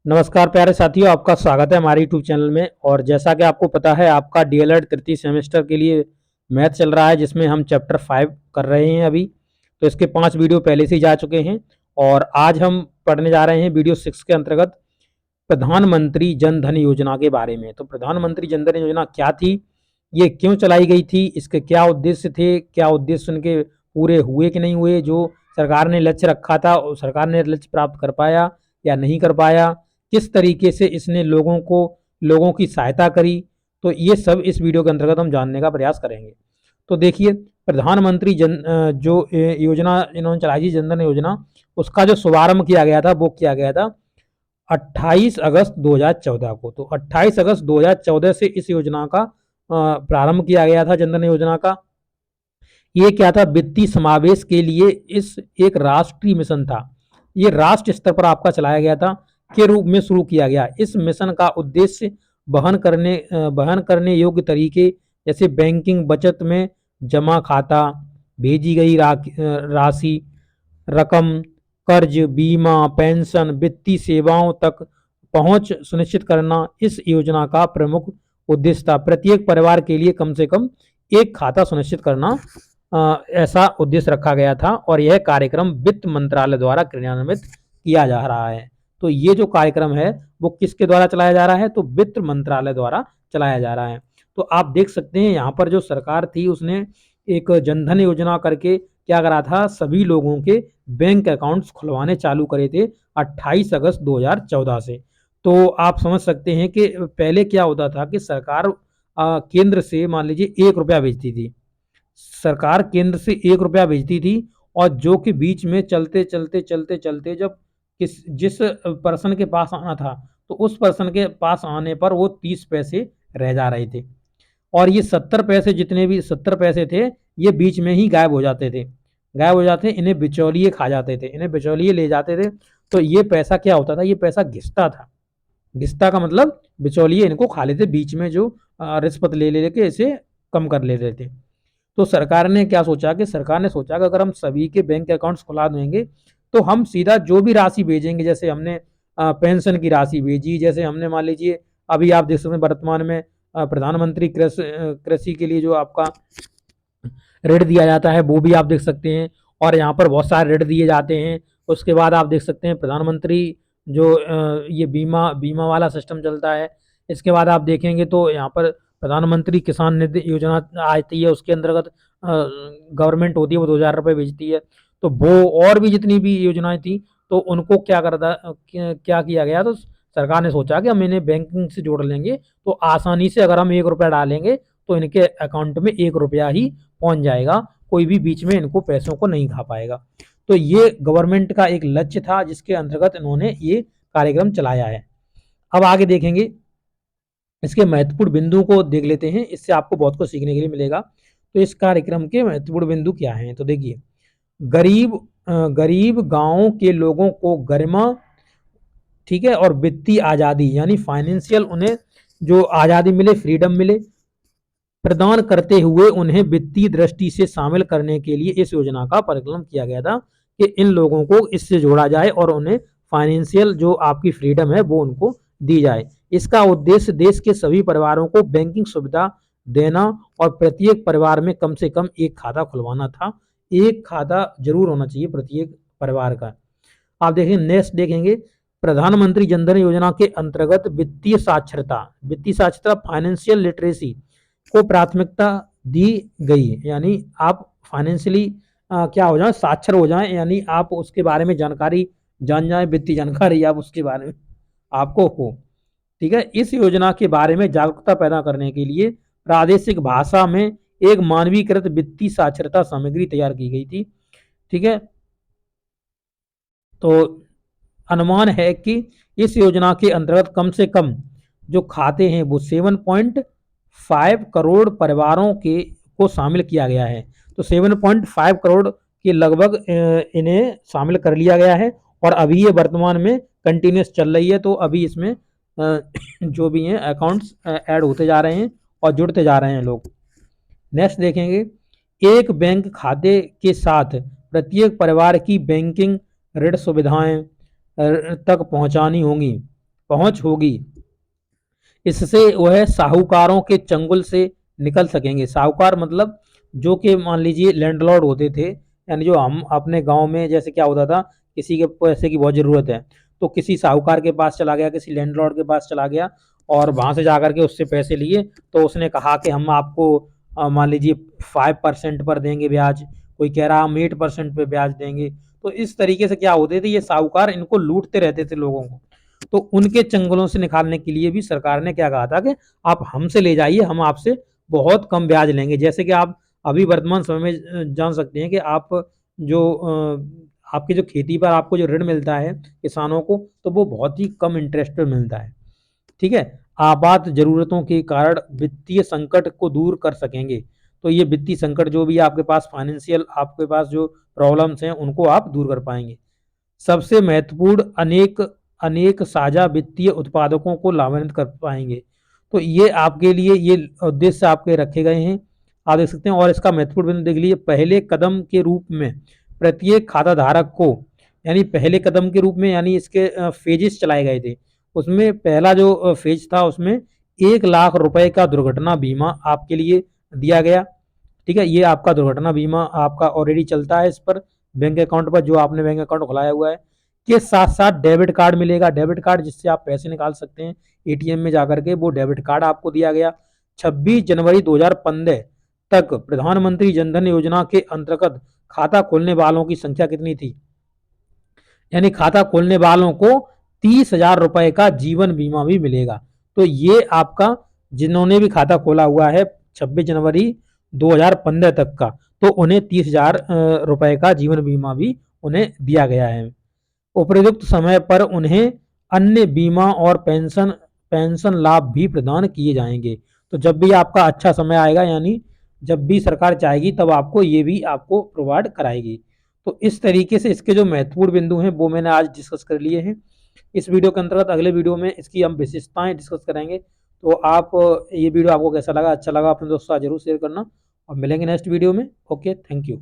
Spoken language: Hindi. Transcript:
नमस्कार प्यारे साथियों, आपका स्वागत है हमारे यूट्यूब चैनल में। और जैसा कि आपको पता है, आपका डीएलएड तृतीय सेमेस्टर के लिए मैथ चल रहा है, जिसमें हम चैप्टर 5 कर रहे हैं अभी। तो इसके 5 वीडियो पहले से ही जा चुके हैं और आज हम पढ़ने जा रहे हैं वीडियो 6 के अंतर्गत प्रधानमंत्री जन धन योजना के बारे में। तो प्रधानमंत्री जन धन योजना क्या थी, ये क्यों चलाई गई थी, इसके क्या उद्देश्य थे, क्या उद्देश्य उनके पूरे हुए कि नहीं हुए, जो सरकार ने लक्ष्य रखा था और सरकार ने लक्ष्य प्राप्त कर पाया या नहीं कर पाया, किस तरीके से इसने लोगों की सहायता करी। तो ये सब इस वीडियो के अंतर्गत हम जानने का प्रयास करेंगे। तो देखिए, प्रधानमंत्री जो योजना इन्होंने चलाई थी, जनधन योजना, उसका जो शुभारंभ किया गया था वो किया गया था 28 अगस्त 2014 को। तो 28 अगस्त 2014 से इस योजना का प्रारंभ किया गया था, जनधन योजना का। ये क्या था, वित्तीय समावेश के लिए इस एक राष्ट्रीय मिशन था। ये राष्ट्र स्तर पर आपका चलाया गया था, के रूप में शुरू किया गया। इस मिशन का उद्देश्य वहन करने योग्य तरीके, जैसे बैंकिंग, बचत में जमा खाता, भेजी गई राशि, रकम, कर्ज, बीमा, पेंशन, वित्तीय सेवाओं तक पहुंच सुनिश्चित करना इस योजना का प्रमुख उद्देश्य था। प्रत्येक परिवार के लिए कम से कम एक खाता सुनिश्चित करना ऐसा उद्देश्य रखा गया था और यह कार्यक्रम वित्त मंत्रालय द्वारा क्रियान्वित किया जा रहा है। तो ये जो कार्यक्रम है वो किसके द्वारा चलाया जा रहा है, तो वित्त मंत्रालय द्वारा चलाया जा रहा है। तो आप देख सकते हैं यहाँ पर जो सरकार थी उसने एक जनधन योजना करके क्या करा था, सभी लोगों के बैंक अकाउंट्स खुलवाने चालू करे थे 28 अगस्त 2014 से। तो आप समझ सकते हैं कि पहले क्या होता था कि सरकार केंद्र से मान लीजिए 1 रुपया भेजती थी, सरकार केंद्र से 1 रुपया भेजती थी, और जो कि बीच में चलते चलते चलते चलते जब जिस पर्सन के पास आना था, तो उस पर्सन के पास आने पर वो 30 पैसे रह जा रहे थे, और ये 70 पैसे, जितने भी 70 पैसे थे, ये बीच में ही गायब हो जाते थे। गायब हो जाते, इन्हें बिचौलिए खा जाते थे, इन्हें बिचौलिए ले जाते थे। तो ये पैसा क्या होता था, ये पैसा घिसता था। घिसता का मतलब बिचौलिए इनको खा लेते, बीच में जो रिश्वत ले लेके इसे कम कर लेते थे। तो सरकार ने क्या सोचा कि सरकार ने सोचा कि अगर हम सभी के बैंक अकाउंट्स खुला देंगे, तो हम सीधा जो भी राशि भेजेंगे, जैसे हमने पेंशन की राशि भेजी, जैसे हमने मान लीजिए अभी आप देख सकते हैं वर्तमान में प्रधानमंत्री कृषि के लिए जो आपका ऋण दिया जाता है वो भी आप देख सकते हैं, और यहाँ पर बहुत सारे ऋण दिए जाते हैं। उसके बाद आप देख सकते हैं प्रधानमंत्री जो ये बीमा बीमा वाला सिस्टम चलता है। इसके बाद आप देखेंगे तो यहाँ पर प्रधानमंत्री किसान निधि योजना आती है, उसके अंतर्गत गवर्नमेंट होती है वो 2000 रुपये भेजती है। तो वो और भी जितनी भी योजनाएं थी, तो उनको क्या किया गया, तो सरकार ने सोचा कि हम इन्हें बैंकिंग से जोड़ लेंगे, तो आसानी से अगर हम 1 रुपया डालेंगे तो इनके अकाउंट में 1 रुपया ही पहुंच जाएगा, कोई भी बीच में इनको पैसों को नहीं खा पाएगा। तो ये गवर्नमेंट का एक लक्ष्य था, जिसके अंतर्गत इन्होंने ये कार्यक्रम चलाया है। अब आगे देखेंगे, इसके महत्वपूर्ण बिंदु को देख लेते हैं, इससे आपको बहुत कुछ सीखने के लिए मिलेगा। तो इस कार्यक्रम के महत्वपूर्ण बिंदु क्या हैं, तो देखिए, गरीब गरीब गांवों के लोगों को गरिमा, ठीक है, और वित्तीय आज़ादी, यानी फाइनेंशियल उन्हें जो आज़ादी मिले, फ्रीडम मिले, प्रदान करते हुए उन्हें वित्तीय दृष्टि से शामिल करने के लिए इस योजना का परिकल्पना किया गया था कि इन लोगों को इससे जोड़ा जाए और उन्हें फाइनेंशियल जो आपकी फ्रीडम है वो उनको दी जाए। इसका उद्देश्य देश के सभी परिवारों को बैंकिंग सुविधा देना और प्रत्येक परिवार में कम से कम एक खाता खुलवाना था। एक खाता जरूर होना चाहिए प्रत्येक परिवार का। आप देखें, नेक्स्ट देखेंगे, प्रधानमंत्री जनधन योजना के अंतर्गत वित्तीय साक्षरता फाइनेंशियल लिटरेसी को प्राथमिकता दी गई। यानी आप फाइनेंशियली क्या हो जाए, साक्षर हो जाएं, यानी आप उसके बारे में जानकारी जान जाएं, वित्तीय जानकारी आप उसके बारे में आपको हो। ठीक है, इस योजना के बारे में जागरूकता पैदा करने के लिए प्रादेशिक भाषा में एक मानवीकृत वित्तीय साक्षरता सामग्री तैयार की गई थी। ठीक है, तो अनुमान है कि इस योजना के अंतर्गत कम से कम जो खाते हैं वो 7.5 करोड़ परिवारों के को शामिल किया गया है। तो 7.5 करोड़ के लगभग इन्हें शामिल कर लिया गया है, और अभी ये वर्तमान में कंटिन्यूस चल रही है। तो अभी इसमें जो भी हैं अकाउंट्स ऐड होते जा रहे हैं और जुड़ते जा रहे हैं लोग। नेक्स्ट देखेंगे, एक बैंक खाते के साथ प्रत्येक परिवार की बैंकिंग ऋण सुविधाएं तक पहुंचानी होंगी। पहुंच होगी, इससे वह साहूकारों के चंगुल से निकल सकेंगे। साहूकार मतलब जो कि मान लीजिए लैंडलॉर्ड होते थे, यानी जो हम अपने गांव में जैसे क्या होता था, किसी के पैसे की बहुत ज़रूरत है तो किसी साहूकार के पास चला गया, किसी लैंडलॉर्ड के पास चला गया और वहाँ से जा कर के उससे पैसे लिए, तो उसने कहा कि हम आपको मान लीजिए 5% पर देंगे ब्याज, कोई कह रहा हम 8% पे ब्याज देंगे। तो इस तरीके से क्या होते थे, ये साहूकार इनको लूटते रहते थे लोगों को। तो उनके चंगलों से निकालने के लिए भी सरकार ने क्या कहा था कि आप हमसे ले जाइए, हम आपसे बहुत कम ब्याज लेंगे। जैसे कि आप अभी वर्तमान समय में जान सकते हैं कि आप जो आपकी जो खेती पर आपको जो ऋण मिलता है किसानों को, तो वो बहुत ही कम इंटरेस्ट पे मिलता है। ठीक है, आपात जरूरतों के कारण वित्तीय संकट को दूर कर सकेंगे। तो ये वित्तीय संकट जो भी आपके पास फाइनेंशियल आपके पास जो प्रॉब्लम्स हैं उनको आप दूर कर पाएंगे। सबसे महत्वपूर्ण अनेक अनेक साझा वित्तीय उत्पादकों को लाभान्वित कर पाएंगे। तो ये आपके लिए ये उद्देश्य आपके रखे गए हैं, आप देख सकते हैं। और इसका महत्वपूर्ण बिंदु देख लीजिए, पहले कदम के रूप में प्रत्येक खाता धारक को, यानी पहले कदम के रूप में, यानी इसके फेजेस चलाए गए थे। उसमें पहला जो फेज था उसमें 1 लाख रुपए का दुर्घटना बीमा आपके लिए दिया गया। ठीक है, ये आपका दुर्घटना बीमा आपका ऑलरेडी चलता है इस पर बैंक अकाउंट पर, जो आपने बैंक अकाउंट खुलाया हुआ है। के साथ साथ डेबिट कार्ड मिलेगा, डेबिट कार्ड जिससे आप पैसे निकाल सकते हैं एटीएम में जाकर के, वो डेबिट कार्ड आपको दिया गया। 26 जनवरी 2015 तक प्रधानमंत्री जनधन योजना के अंतर्गत खाता खोलने वालों की संख्या कितनी थी, यानी खाता खोलने वालों को 30,000 रुपए का जीवन बीमा भी मिलेगा। तो ये आपका जिन्होंने भी खाता खोला हुआ है 26 जनवरी 2015 तक का, तो उन्हें 30,000 रुपए का जीवन बीमा भी उन्हें दिया गया है। उपयुक्त समय पर उन्हें अन्य बीमा और पेंशन पेंशन लाभ भी प्रदान किए जाएंगे। तो जब भी आपका अच्छा समय आएगा, यानी जब भी सरकार चाहेगी तब आपको ये भी आपको प्रोवाइड कराएगी। तो इस तरीके से इसके जो महत्वपूर्ण बिंदु हैं वो मैंने आज डिस्कस कर लिए हैं। इस वीडियो के अंतर्गत अगले वीडियो में इसकी हम विशेषताएं डिस्कस करेंगे। तो आप ये वीडियो आपको कैसा लगा, अच्छा लगा अपने दोस्तों के साथ जरूर शेयर करना, और मिलेंगे नेक्स्ट वीडियो में। Okay, thank you.